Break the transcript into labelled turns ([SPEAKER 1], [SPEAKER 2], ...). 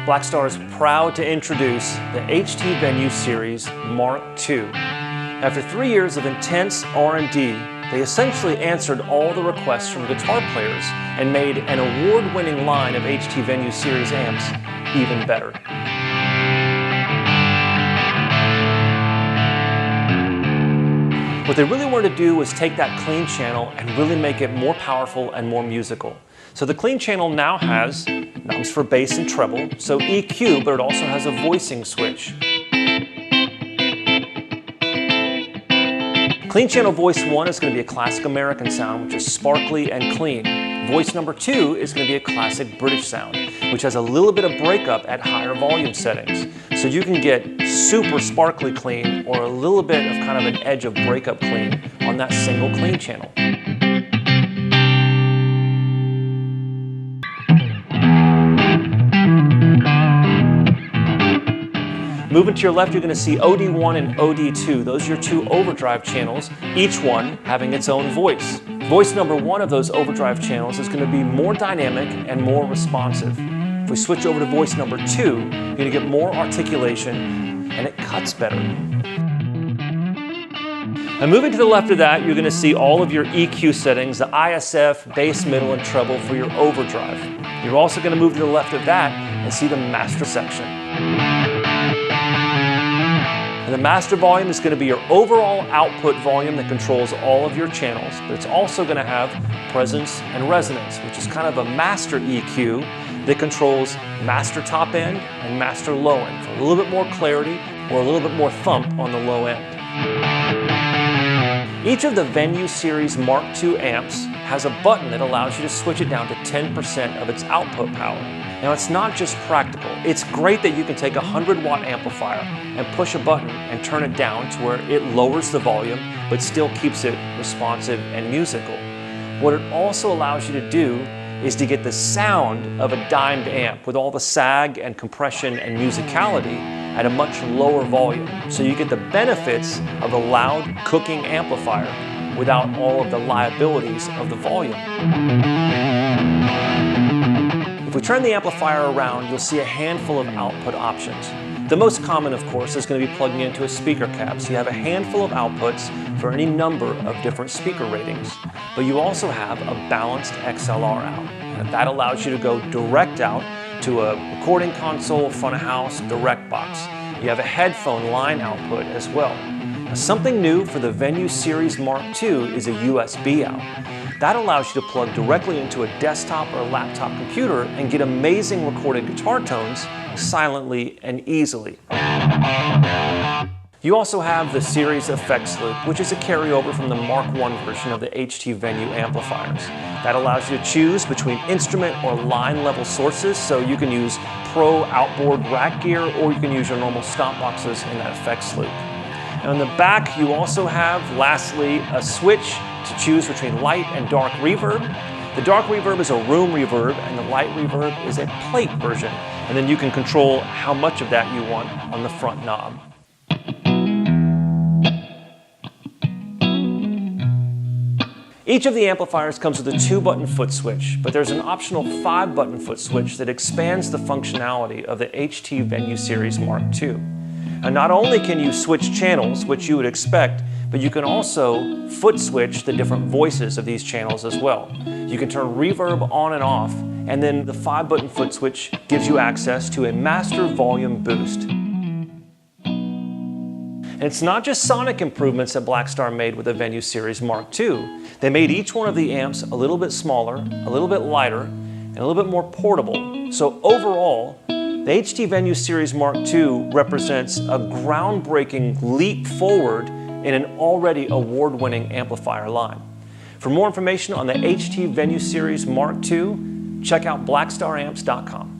[SPEAKER 1] Blackstar is proud to introduce the HT Venue Series Mark II. After 3 years of intense R&D, they essentially answered all the requests from guitar players and made an award-winning line of HT Venue Series amps even better. What they really wanted to do was take that clean channel and really make it more powerful and more musical. So the clean channel now has knobs for bass and treble, so EQ, but it also has a voicing switch. Clean channel voice 1 is going to be a classic American sound, which is sparkly and clean. Voice number 2 is going to be a classic British sound, which has a little bit of breakup at higher volume settings. So you can get super sparkly clean or a little bit of kind of an edge of breakup clean on that single clean channel. Moving to your left, you're going to see OD1 and OD2. Those are your two overdrive channels, each one having its own voice. Voice number 1 of those overdrive channels is going to be more dynamic and more responsive. If we switch over to voice number 2, you're going to get more articulation and it cuts better. And moving to the left of that, you're going to see all of your EQ settings, the ISF, bass, middle, and treble for your overdrive. You're also going to move to the left of that and see the master section. And the master volume is going to be your overall output volume that controls all of your channels, but it's also going to have presence and resonance, which is kind of a master EQ that controls master top end and master low end for a little bit more clarity or a little bit more thump on the low end. Each of the Venue Series Mark II amps has a button that allows you to switch it down to 10% of its output power. Now it's not just practical, it's great that you can take a 100-watt amplifier and push a button and turn it down to where it lowers the volume but still keeps it responsive and musical. What it also allows you to do is to get the sound of a dimed amp with all the sag and compression and musicality at a much lower volume. So you get the benefits of a loud cooking amplifier without all of the liabilities of the volume. If we turn the amplifier around, you'll see a handful of output options. The most common, of course, is going to be plugging into a speaker cab, so you have a handful of outputs for any number of different speaker ratings. But you also have a balanced XLR out, and that allows you to go direct out to a recording console, front of house, direct box. You have a headphone line output as well. Now, something new for the Venue Series Mark II is a USB out. That allows you to plug directly into a desktop or a laptop computer and get amazing recorded guitar tones silently and easily. You also have the Series Effects Loop, which is a carryover from the Mark I version of the HT Venue amplifiers. That allows you to choose between instrument or line level sources, so you can use pro outboard rack gear or you can use your normal stop boxes in that effects loop. And on the back, you also have, lastly, a switch to choose between light and dark reverb. The dark reverb is a room reverb and the light reverb is a plate version. And then you can control how much of that you want on the front knob. Each of the amplifiers comes with a 2-button foot switch, but there's an optional 5-button foot switch that expands the functionality of the HT Venue Series Mark II. And not only can you switch channels, which you would expect, but you can also foot switch the different voices of these channels as well. You can turn reverb on and off, and then the 5-button foot switch gives you access to a master volume boost. And it's not just sonic improvements that Blackstar made with the Venue Series Mark II. They made each one of the amps a little bit smaller, a little bit lighter, and a little bit more portable. So overall, the HT Venue Series Mark II represents a groundbreaking leap forward in an already award-winning amplifier line. For more information on the HT Venue Series Mark II, check out blackstaramps.com.